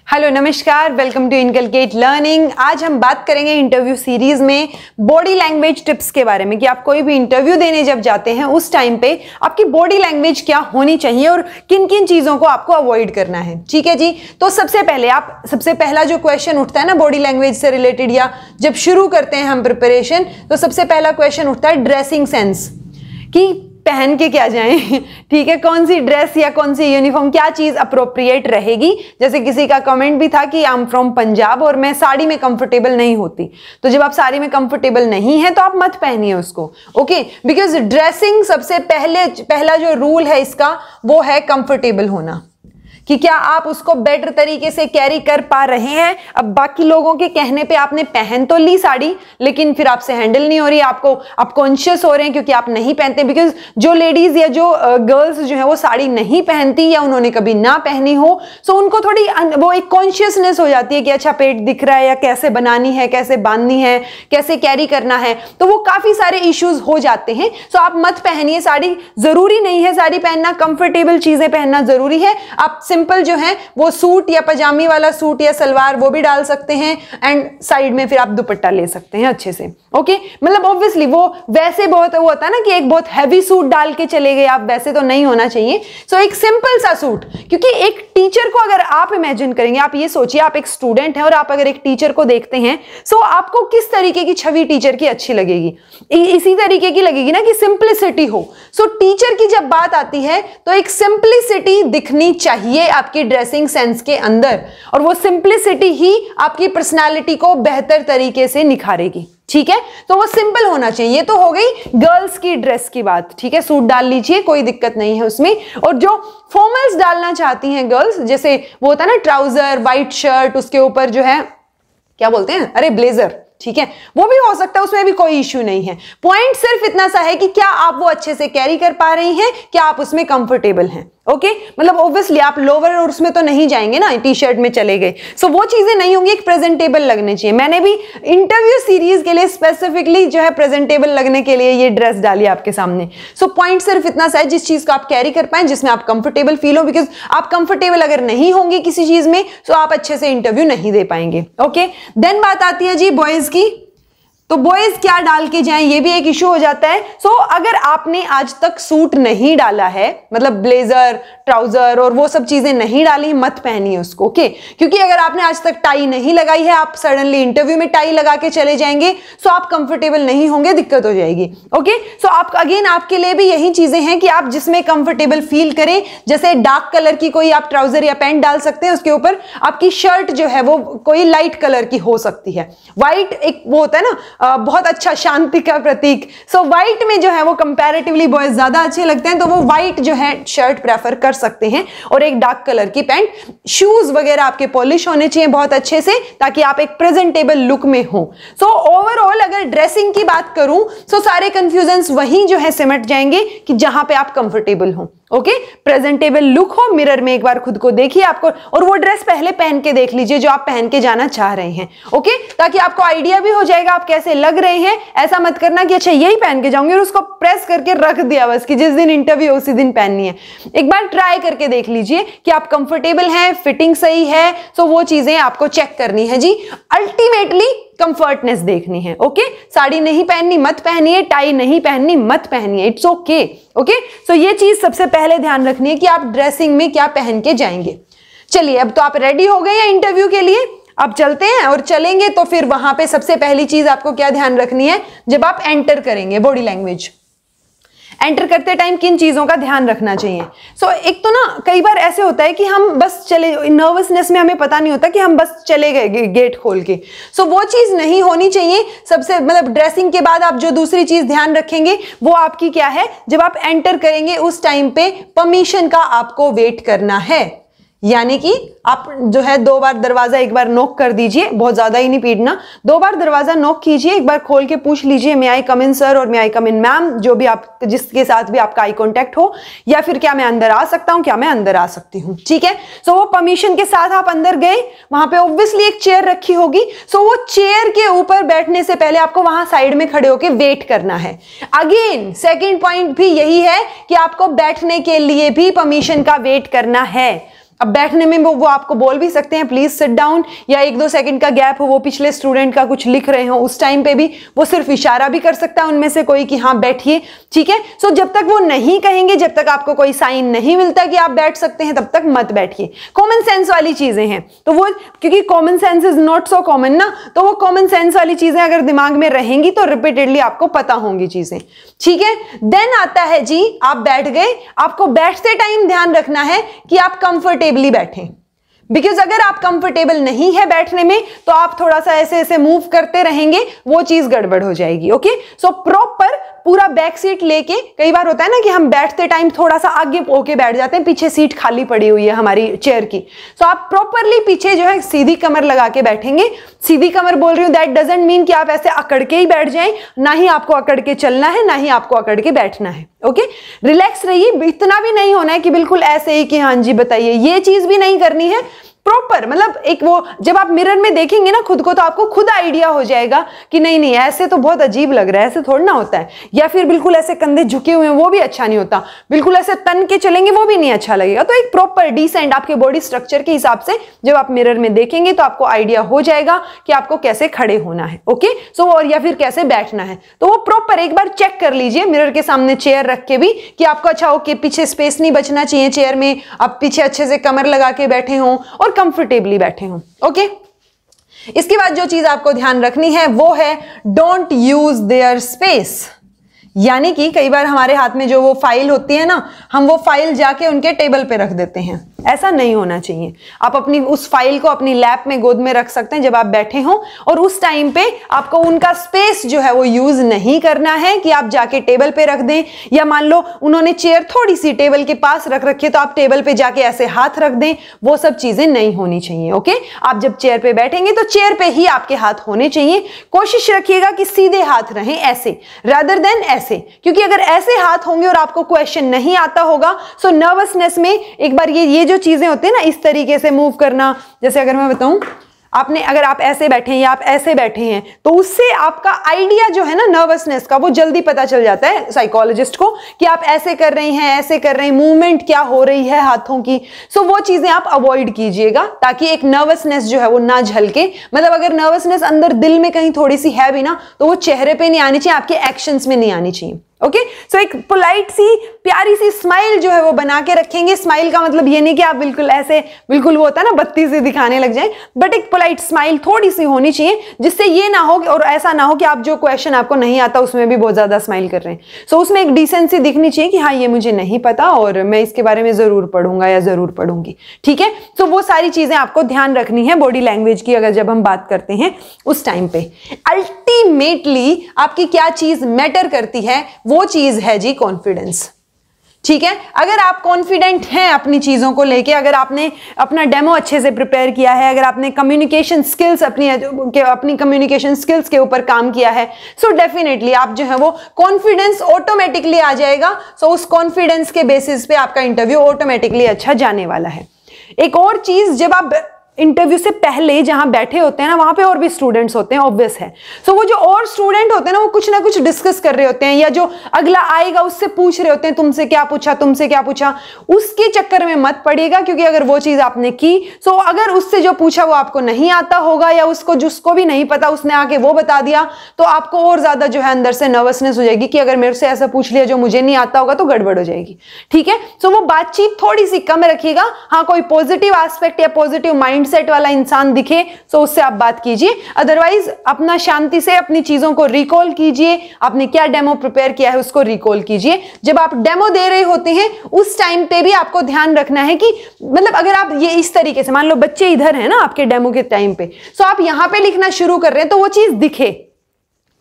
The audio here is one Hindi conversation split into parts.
हेलो नमस्कार, वेलकम टू इनकलकेट लर्निंग। आज हम बात करेंगे इंटरव्यू सीरीज में बॉडी लैंग्वेज टिप्स के बारे में कि आप कोई भी इंटरव्यू देने जब जाते हैं उस टाइम पे आपकी बॉडी लैंग्वेज क्या होनी चाहिए और किन किन चीजों को आपको अवॉइड करना है। ठीक है जी, तो सबसे पहला जो क्वेश्चन उठता है ना बॉडी लैंग्वेज से रिलेटेड, या जब शुरू करते हैं हम प्रिपरेशन, तो सबसे पहला क्वेश्चन उठता है ड्रेसिंग सेंस, कि पहन के क्या जाएं। ठीक है, कौन सी ड्रेस या कौन सी यूनिफॉर्म, क्या चीज अप्रोप्रिएट रहेगी। जैसे किसी का कमेंट भी था कि आई एम फ्रॉम पंजाब और मैं साड़ी में कंफर्टेबल नहीं होती, तो जब आप साड़ी में कंफर्टेबल नहीं है तो आप मत पहनिए उसको। ओके, बिकॉज ड्रेसिंग सबसे पहला जो रूल है इसका वो है कंफर्टेबल होना, कि क्या आप उसको बेटर तरीके से कैरी कर पा रहे हैं। अब बाकी लोगों के कहने पे आपने पहन तो ली साड़ी, लेकिन फिर आपसे हैंडल नहीं हो रही, आप कॉन्शियस हो रहे हैं क्योंकि आप नहीं पहनते। बिकॉज जो लेडीज या जो गर्ल्स जो है वो साड़ी नहीं पहनती या उन्होंने कभी ना पहनी हो, सो उनको थोड़ी वो एक कॉन्शियसनेस हो जाती है कि अच्छा पेट दिख रहा है, या कैसे बनानी है, कैसे बांधनी है, कैसे कैरी करना है, तो वो काफी सारे इश्यूज हो जाते हैं। सो आप मत पहनिए साड़ी, जरूरी नहीं है साड़ी पहनना, कंफर्टेबल चीजें पहनना जरूरी है। आप सिंपल जो है वो सूट या पजामी वाला सूट या सलवार वो भी डाल सकते हैं, एंड साइड में फिर आप दुपट्टा ले सकते हैं अच्छे से। ओके, मतलब ऑब्वियसली वो वैसे बहुत वो होता है ना कि एक बहुत हैवी सूट डाल के चले गए आप, वैसे तो नहीं होना चाहिए। सो एक सिंपल सा सूट, क्योंकि एक टीचर को अगर आप इमेजिन करेंगे, आप ये सोचिए आप एक स्टूडेंट हैं और आप अगर एक टीचर को देखते हैं, सो आपको किस तरीके की छवि टीचर की अच्छी लगेगी, इसी तरीके की लगेगी ना कि सिंप्लिसिटी हो। सो टीचर की जब बात आती है तो एक सिंप्लिसिटी दिखनी चाहिए आपकी ड्रेसिंग सेंस के अंदर, और वो सिंप्लिसिटी ही आपकी पर्सनालिटी को बेहतर तरीके से निखारेगी। ठीक है, तो वो सिंपल होना चाहिए। ये तो हो गई गर्ल्स की ड्रेस की बात। ठीक है, सूट डाल लीजिए, कोई दिक्कत नहीं है उसमें। और जो फॉर्मल्स डालना चाहती हैं गर्ल्स, जैसे वो होता है ना ट्राउजर, व्हाइट शर्ट, उसके ऊपर जो है क्या बोलते हैं, अरे ब्लेजर, ठीक है, वो भी हो सकता है, उसमें भी कोई इश्यू नहीं है। पॉइंट सिर्फ इतना सा है कि क्या आप वो अच्छे से कैरी कर पा रही हैं, क्या आप उसमें कंफर्टेबल हैं। ओके, मतलब ऑब्वियसली आप लोअर और उसमें तो नहीं जाएंगे ना, टी शर्ट में चले गए, सो वो चीजें नहीं होंगी, एक प्रेजेंटेबल लगने चाहिए। मैंने भी इंटरव्यू सीरीज के लिए स्पेसिफिकली जो है प्रेजेंटेबल लगने के लिए ये ड्रेस डाली आपके सामने। सो पॉइंट सिर्फ इतना सा है, जिस चीज को आप कैरी कर पाए, जिसमें आप कंफर्टेबल फील हो, बिकॉज आप कंफर्टेबल अगर नहीं होंगे किसी चीज में तो आप अच्छे से इंटरव्यू नहीं दे पाएंगे। ओके, देन बात आती है जी बॉयज की, तो बॉयज क्या डाल के जाएं, ये भी एक इशू हो जाता है। सो अगर आपने आज तक सूट नहीं डाला है, मतलब ब्लेजर, ट्राउजर और वो सब चीजें नहीं डाली, मत पहनिए उसको। ओके, क्योंकि अगर आपने आज तक टाई नहीं लगाई है, आप सडनली इंटरव्यू में टाई लगा के चले जाएंगे, सो आप कंफर्टेबल नहीं होंगे, दिक्कत हो जाएगी। ओके, सो आप अगेन आपके लिए भी यही चीजें हैं कि आप जिसमें कंफर्टेबल फील करें। जैसे डार्क कलर की कोई आप ट्राउजर या पैंट डाल सकते हैं, उसके ऊपर आपकी शर्ट जो है वो कोई लाइट कलर की हो सकती है। व्हाइट एक वो होता है ना बहुत अच्छा शांति का प्रतीक, सो व्हाइट में जो है वो कंपैरेटिवली बॉयज ज्यादा अच्छे लगते हैं, तो वो व्हाइट जो है शर्ट प्रेफर कर सकते हैं, और एक डार्क कलर की पैंट। शूज वगैरह आपके पॉलिश होने चाहिए बहुत अच्छे से, ताकि आप एक प्रेजेंटेबल लुक में हो। सो ओवरऑल अगर ड्रेसिंग की बात करूं, सो सारे कंफ्यूजन्स वहीं जो है सिमट जाएंगे कि जहां पे आप कंफर्टेबल हो। ओके, प्रेजेंटेबल लुक हो, मिरर में एक बार खुद को देखिए आपको, और वो ड्रेस पहले पहन के देख लीजिए जो आप पहन के जाना चाह रहे हैं। ओके, ताकि आपको आइडिया भी हो जाएगा आप कैसे लग रहे हैं। ऐसा मत करना कि अच्छा यही पहन के जाऊंगी और उसको प्रेस करके रख दिया बस कि जिस दिन इंटरव्यू उसी दिन पहननी है। एक बार ट्राई करके देख लीजिए कि आप कंफर्टेबल हैं, फिटिंग सही है, सो वो चीजें आपको चेक करनी है जी। अल्टीमेटली कंफर्टनेस देखनी है। ओके, साड़ी नहीं पहननी मत पहनिए, टाई नहीं पहननी मत पहनिए, इट्स ओके। ओके, सो ये चीज सबसे पहले ध्यान रखनी है कि आप ड्रेसिंग में क्या पहन के जाएंगे। चलिए, अब तो आप रेडी हो गए हैं इंटरव्यू के लिए, अब चलते हैं और चलेंगे। तो फिर वहां पे सबसे पहली चीज आपको क्या ध्यान रखनी है, जब आप एंटर करेंगे, बॉडी लैंग्वेज एंटर करते टाइम किन चीजों का ध्यान रखना चाहिए। सो एक तो ना कई बार ऐसे होता है कि हम बस चले, नर्वसनेस में हमें पता नहीं होता कि हम बस चले गए गेट खोल के। सो वो चीज नहीं होनी चाहिए। सबसे मतलब ड्रेसिंग के बाद आप जो दूसरी चीज ध्यान रखेंगे वो आपकी क्या है, जब आप एंटर करेंगे उस टाइम पे परमिशन का आपको वेट करना है। यानी कि आप जो है 2 बार दरवाजा एक बार नॉक कर दीजिए, बहुत ज्यादा ही नहीं पीटना, 2 बार दरवाजा नॉक कीजिए, एक बार खोल के पूछ लीजिए मे आई कम इन सर और मे आई कम इन मैम, जो भी आप जिसके साथ भी आपका आई कांटेक्ट हो, या फिर क्या मैं अंदर आ सकता हूं, क्या मैं अंदर आ सकती हूं। ठीक है, सो वो परमिशन के साथ आप अंदर गए, वहां पे ऑब्वियसली एक चेयर रखी होगी, सो वो चेयर के ऊपर बैठने से पहले आपको वहां साइड में खड़े होकर वेट करना है। अगेन सेकेंड पॉइंट भी यही है कि आपको बैठने के लिए भी परमिशन का वेट करना है। अब बैठने में वो आपको बोल भी सकते हैं प्लीज सिट डाउन, या 1-2 सेकंड का गैप हो, वो पिछले स्टूडेंट का कुछ लिख रहे हो, उस टाइम पे भी वो सिर्फ इशारा भी कर सकता है उनमें से कोई कि हाँ बैठिए, ठीक है। सो जब तक वो नहीं कहेंगे, जब तक आपको कोई साइन नहीं मिलता कि आप बैठ सकते हैं, तब तक मत बैठिए। कॉमन सेंस वाली चीजें हैं तो वो, क्योंकि common sense is not so common ना, तो वो कॉमन सेंस वाली चीजें अगर दिमाग में रहेंगी तो रिपीटेडली आपको पता होंगी चीजें, ठीक है। देन आता है जी, आप बैठ गए, आपको बैठते टाइम ध्यान रखना है कि आप कंफर्टेबली बैठें, बिकॉज अगर आप कंफर्टेबल नहीं है बैठने में तो आप थोड़ा सा ऐसे ऐसे मूव करते रहेंगे, वो चीज गड़बड़ हो जाएगी। ओके, सो प्रॉपर पूरा बैक सीट लेके, कई बार होता है ना कि हम बैठते टाइम थोड़ा सा आगे होके बैठ जाते हैं, पीछे सीट खाली पड़ी हुई है हमारी चेयर की, सो आप प्रॉपरली पीछे जो है सीधी कमर लगा के बैठेंगे। सीधी कमर बोल रही हूं, दैट डजंट मीन कि आप ऐसे अकड़ के ही बैठ जाएं, ना ही आपको अकड़ के चलना है, ना ही आपको अकड़ के बैठना है। ओके, रिलैक्स रहिए, इतना भी नहीं होना है कि बिल्कुल ऐसे ही कि हाँ जी बताइए, ये चीज भी नहीं करनी है। प्रॉपर मतलब एक वो, जब आप मिरर में देखेंगे ना खुद को, तो आपको खुद आइडिया हो जाएगा कि नहीं नहीं ऐसे तो बहुत अजीब लग रहा है, ऐसे थोड़ा ना होता है, या फिर बिल्कुल ऐसे कंधे झुके हुए हैं वो भी अच्छा नहीं होता, बिल्कुल ऐसे तन के चलेंगे वो भी नहीं अच्छा लगेगा। तो एक प्रॉपर डिसेंट आपके बॉडी स्ट्रक्चर के हिसाब से जब आप मिरर में देखेंगे तो आपको आइडिया हो जाएगा कि आपको कैसे खड़े होना है। ओके, सो और या फिर कैसे बैठना है, तो वो प्रॉपर एक बार चेक कर लीजिए मिरर के सामने चेयर रख के भी कि आपको अच्छा ओके पीछे स्पेस नहीं बचना चाहिए चेयर में, आप पीछे अच्छे से कमर लगा के बैठे हों और कंफर्टेबली बैठे हों। ओके, इसके बाद जो चीज आपको ध्यान रखनी है वो है डोंट यूज देयर स्पेस, यानी कि कई बार हमारे हाथ में जो वो फाइल होती है ना, हम वो फाइल जाके उनके टेबल पे रख देते हैं, ऐसा नहीं होना चाहिए। आप अपनी उस फाइल को अपनी लैप में गोद में रख सकते हैं जब आप बैठे हों, और उस टाइम पे आपको उनका स्पेस जो है वो यूज नहीं करना है कि आप जाके टेबल पे रख दें, या मान लो उन्होंने चेयर थोड़ी सी टेबल के पास रख रखी है तो आप टेबल पे जाके ऐसे हाथ रख दें, वो सब चीजें नहीं होनी चाहिए। ओके, आप जब चेयर पे बैठेंगे तो चेयर पे ही आपके हाथ होने चाहिए। कोशिश रखिएगा कि सीधे हाथ रहें ऐसे, रादर देन ऐसे, क्योंकि अगर ऐसे हाथ होंगे और आपको क्वेश्चन नहीं आता होगा, सो नर्वसनेस में एक बार ये जो चीजें होती है ना, इस तरीके से मूव करना, जैसे अगर मैं बताऊं आपने, अगर आप ऐसे बैठे हैं या आप ऐसे बैठे हैं, तो उससे आपका आइडिया जो है ना नर्वसनेस का, वो जल्दी पता चल जाता है साइकोलॉजिस्ट को कि आप ऐसे कर रही हैं, ऐसे कर रहे हैं, मूवमेंट क्या हो रही है हाथों की। सो वो चीजें आप अवॉइड कीजिएगा ताकि एक नर्वसनेस जो है वो ना झलके। मतलब अगर नर्वसनेस अंदर दिल में कहीं थोड़ी सी है भी ना, तो वो चेहरे पे नहीं आनी चाहिए, आपके एक्शंस में नहीं आनी चाहिए। ओके, सो एक पोलाइट सी प्यारी सी स्माइल जो है वो बना के रखेंगे। स्माइल का मतलब ये नहीं कि आप बिल्कुल ऐसे, बिल्कुल वो होता है ना बत्ती से दिखाने लग जाए, बट एक पोलाइट स्माइल थोड़ी सी होनी चाहिए, जिससे ये ना हो और ऐसा ना हो कि आप जो क्वेश्चन आपको नहीं आता उसमें भी बहुत ज्यादा स्माइल कर रहे हैं। सो उसमें एक डिसेंसी दिखनी चाहिए कि हाँ ये मुझे नहीं पता और मैं इसके बारे में जरूर पढ़ूंगा या जरूर पढ़ूंगी, ठीक है। सो वो सारी चीजें आपको ध्यान रखनी है बॉडी लैंग्वेज की, अगर जब हम बात करते हैं उस टाइम पे। अल्टीमेटली आपकी क्या चीज मैटर करती है, वो चीज है जी कॉन्फिडेंस, ठीक है। अगर आप कॉन्फिडेंट हैं अपनी चीजों को लेके, अगर आपने अपना डेमो अच्छे से प्रिपेयर किया है, अगर आपने कम्युनिकेशन स्किल्स अपनी कम्युनिकेशन स्किल्स के ऊपर काम किया है, सो डेफिनेटली आप जो है वो कॉन्फिडेंस ऑटोमेटिकली आ जाएगा। सो उस कॉन्फिडेंस के बेसिस पे आपका इंटरव्यू ऑटोमेटिकली अच्छा जाने वाला है। एक और चीज, जब आप इंटरव्यू से पहले जहां बैठे होते हैं ना, वहां पे और भी स्टूडेंट्स होते हैं, ऑब्वियस है। सो वो जो और स्टूडेंट होते हैं ना, वो कुछ ना कुछ डिस्कस कर रहे होते हैं, या जो अगला आएगा उससे पूछ रहे होते हैं तुमसे क्या पूछा, तुमसे क्या पूछा। उसके चक्कर में मत पड़िएगा, क्योंकि अगर वो चीज आपने की, सो अगर उससे जो पूछा वो आपको नहीं आता होगा, या उसको जिसको भी नहीं पता उसने आके वो बता दिया, तो आपको और ज्यादा जो है अंदर से नर्वसनेस हो जाएगी कि अगर मेरे से ऐसा पूछ लिया जो मुझे नहीं आता होगा तो गड़बड़ हो जाएगी, ठीक है। सो वो बातचीत थोड़ी सी कम रखिएगा। हाँ, कोई पॉजिटिव एस्पेक्ट या पॉजिटिव माइंड सेट वाला इंसान दिखे तो उससे आप बात कीजिए, अदरवाइज अपना शांति से अपनी चीजों को रिकॉल कीजिए। आपने क्या डेमो प्रिपेयर किया है उसको रिकॉल कीजिए। जब आप डेमो दे रहे होते हैं उस टाइम पे भी आपको ध्यान रखना है कि मतलब अगर आप ये इस तरीके से, मान लो बच्चे इधर है ना आपके डेमो के टाइम पे, सो आप यहां पे लिखना शुरू कर रहे हैं तो वो चीज दिखे,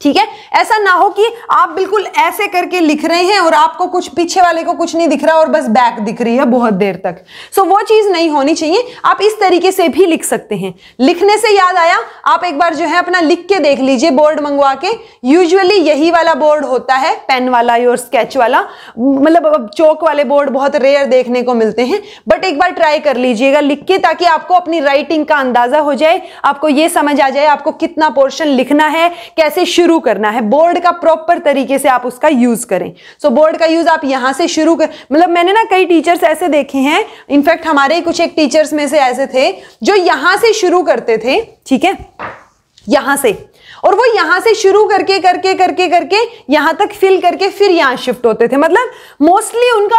ठीक है। ऐसा ना हो कि आप बिल्कुल ऐसे करके लिख रहे हैं और आपको कुछ, पीछे वाले को कुछ नहीं दिख रहा और बस बैक दिख रही है बहुत देर तक। सो वो चीज नहीं होनी चाहिए। आप इस तरीके से भी लिख सकते हैं। लिखने से याद आया, आप एक बार जो है अपना लिख के देख लीजिए बोर्ड मंगवा के। यूजुअली यही वाला बोर्ड होता है, पेन वाला और स्केच वाला, मतलब चौक वाले बोर्ड बहुत रेयर देखने को मिलते हैं, बट एक बार ट्राई कर लीजिएगा लिख के, ताकि आपको अपनी राइटिंग का अंदाजा हो जाए, आपको ये समझ आ जाए आपको कितना पोर्शन लिखना है, कैसे शुरू करना है, बोर्ड का प्रॉपर तरीके से आप उसका यूज करें। सो बोर्ड का यूज आप यहां से शुरू कर, मतलब मैंने ना कई टीचर्स ऐसे देखे हैं, इनफैक्ट हमारे कुछ एक टीचर्स में से ऐसे थे जो यहां से शुरू करते थे, ठीक है, यहां से, और वो यहां से शुरू करके करके करके करके यहां तक फिल करके फिर यहां शिफ्ट होते थे। मतलब मोस्टली उनका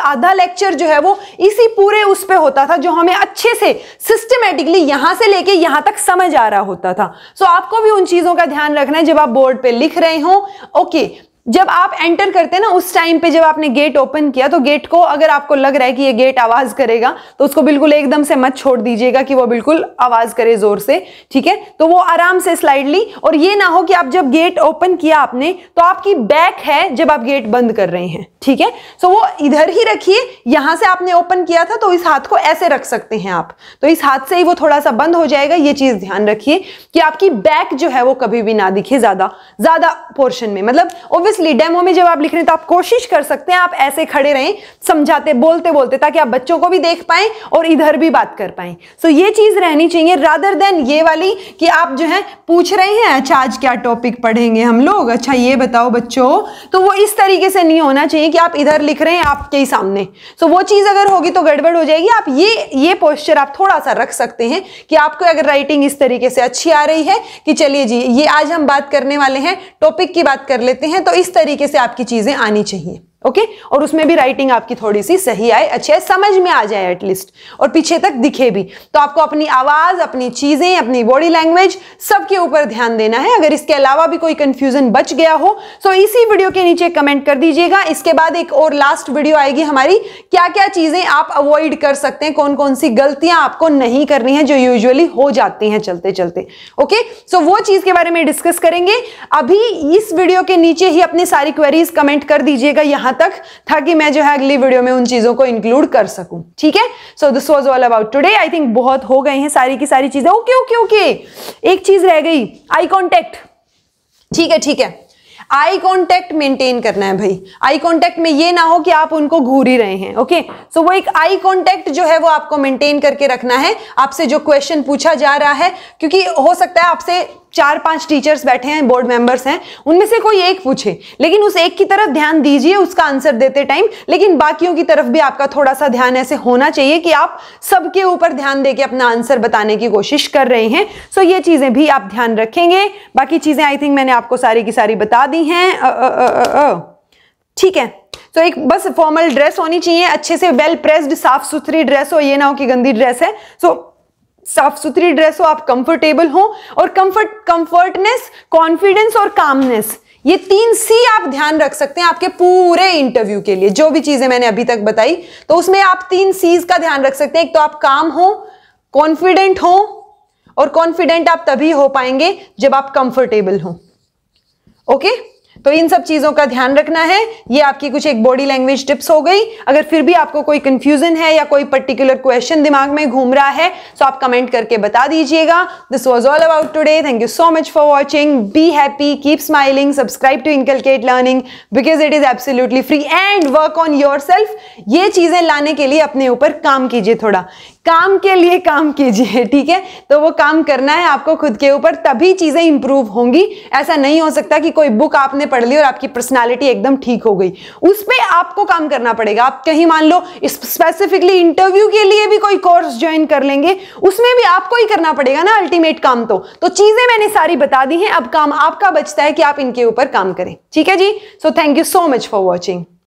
आधा लेक्चर जो है वो इसी पूरे उस पे होता था, जो हमें अच्छे से सिस्टमेटिकली यहां से लेके यहां तक समझ आ रहा होता था। सो आपको भी उन चीजों का ध्यान रखना है जब आप बोर्ड पे लिख रहे हो। ओके, जब आप एंटर करते हैं ना, उस टाइम पे जब आपने गेट ओपन किया, तो गेट को अगर आपको लग रहा है कि ये गेट आवाज करेगा तो उसको बिल्कुल एकदम से मत छोड़ दीजिएगा कि वो बिल्कुल आवाज करे जोर से, ठीक है। तो वो आराम से स्लाइडली, और ये ना हो कि आप जब गेट ओपन किया आपने तो आपकी बैक है जब आप गेट बंद कर रहे हैं, ठीक है। सो वो इधर ही रखिए, यहां से आपने ओपन किया था तो इस हाथ को ऐसे रख सकते हैं आप, तो इस हाथ से ही वो थोड़ा सा बंद हो जाएगा। ये चीज ध्यान रखिए कि आपकी बैक जो है वो कभी भी ना दिखे ज्यादा पोर्शन में। मतलब ऑब्वियसली डेमो में जब आप लिख रहे हैं तो आप कोशिश कर सकते हैं आप ऐसे खड़े रहें समझाते बोलते बोलते, ताकि आप बच्चों को भी देख पाएं और इधर भी बात कर पाएं। सो ये चीज रहनी चाहिए, रादर देन ये वाली कि आप जो है पूछ रहे हैं अच्छा आज क्या टॉपिक पढ़ेंगे हम लोग, अच्छा ये बताओ बच्चों, तो वो इस तरीके से नहीं होना चाहिए कि आप इधर लिख रहे हैं आपके ही सामने। सो वो चीज अगर होगी तो गड़बड़ हो जाएगी। आप ये पोस्चर आप थोड़ा सा रख सकते हैं कि आपको अगर राइटिंग इस तरीके से अच्छी आ रही है कि चलिए जी ये आज हम बात करने वाले हैं, टॉपिक की बात कर लेते हैं, तो इस तरीके से आपकी चीजें आनी चाहिए। ओके, और उसमें भी राइटिंग आपकी थोड़ी सी सही आए, अच्छे समझ में आ जाए एटलीस्ट, और पीछे तक दिखे भी। तो आपको अपनी आवाज, अपनी चीजें, अपनी बॉडी लैंग्वेज सबके ऊपर ध्यान देना है। अगर इसके अलावा भी कोई कंफ्यूजन बच गया हो तो इसी वीडियो के नीचे कमेंट कर दीजिएगा। इसके बाद एक और लास्ट वीडियो आएगी हमारी, क्या क्या चीजें आप अवॉइड कर सकते हैं, कौन कौन सी गलतियां आपको नहीं करनी है जो यूजुअली हो जाती हैं चलते चलते। ओके, सो वो चीज के बारे में डिस्कस करेंगे। अभी इस वीडियो के नीचे ही अपनी सारी क्वेरीज कमेंट कर दीजिएगा यहां तक, ताकि मैं जो है अगली वीडियो में उन चीजों को इंक्लूड कर सकूं, ठीक है। So this was all about today. I think बहुत हो गए हैं सारी की सारी चीजें। ओके ओके ओके, एक चीज रह गई, आई कांटेक्ट। ठीक है ठीक है, आई कांटेक्ट मेंटेन करना है भाई। आई कांटेक्ट में ये ना हो कि आप उनको घूर ही रहे हैं। ओके, सो वो एक आई कांटेक्ट जो है वो आपको मेंटेन करके रखना है। आपसे जो क्वेश्चन पूछा जा रहा है, क्योंकि हो सकता है आपसे 4-5 टीचर्स बैठे हैं, बोर्ड मेंबर्स हैं, उनमें से कोई एक पूछे, लेकिन उस एक की तरफ ध्यान दीजिए उसका आंसर देते टाइम, लेकिन बाकियों की तरफ भी आपका थोड़ा सा ध्यान ऐसे होना चाहिए कि आप सबके ऊपर ध्यान देके अपना आंसर बताने की कोशिश कर रहे हैं। सो ये चीजें भी आप ध्यान रखेंगे। बाकी चीजें आई थिंक मैंने आपको सारी की सारी बता दी हैं। ठीक है, तो एक बस फॉर्मल ड्रेस होनी चाहिए, अच्छे से वेल प्रेस्ड साफ सुथरी ड्रेस हो, ये ना हो कि गंदी ड्रेस है। सो साफ सुथरी ड्रेस हो, आप कंफर्टेबल हो, और कंफर्टनेस, कॉन्फिडेंस और कामनेस, ये 3 C आप ध्यान रख सकते हैं आपके पूरे इंटरव्यू के लिए। जो भी चीजें मैंने अभी तक बताई तो उसमें आप 3 C's का ध्यान रख सकते हैं। एक तो आप काम हो, कॉन्फिडेंट हो, और कॉन्फिडेंट आप तभी हो पाएंगे जब आप कंफर्टेबल हो। ओके, तो इन सब चीजों का ध्यान रखना है। ये आपकी कुछ एक बॉडी लैंग्वेज टिप्स हो गई। अगर फिर भी आपको कोई कंफ्यूजन है या कोई पर्टिकुलर क्वेश्चन दिमाग में घूम रहा है तो आप कमेंट करके बता दीजिएगा। This was all about today. Thank you so much for watching. Be happy, keep smiling, subscribe to inculcate learning because it is absolutely free, and work on yourself. ये चीजें लाने के लिए अपने ऊपर काम कीजिए, थोड़ा काम के लिए काम कीजिए, ठीक है। तो वो काम करना है आपको खुद के ऊपर, तभी चीजें इंप्रूव होंगी। ऐसा नहीं हो सकता कि कोई बुक आपने पढ़ ली और आपकी पर्सनालिटी एकदम ठीक हो गई, उस पे आपको काम करना पड़ेगा। आप कहीं मान लो स्पेसिफिकली इंटरव्यू के लिए भी कोई कोर्स ज्वाइन कर लेंगे, उसमें भी आपको ही करना पड़ेगा ना अल्टीमेट काम। तो चीजें मैंने सारी बता दी हैं, अब काम आपका बचता है कि आप इनके ऊपर काम करें, ठीक है जी। So thank you so much for watching.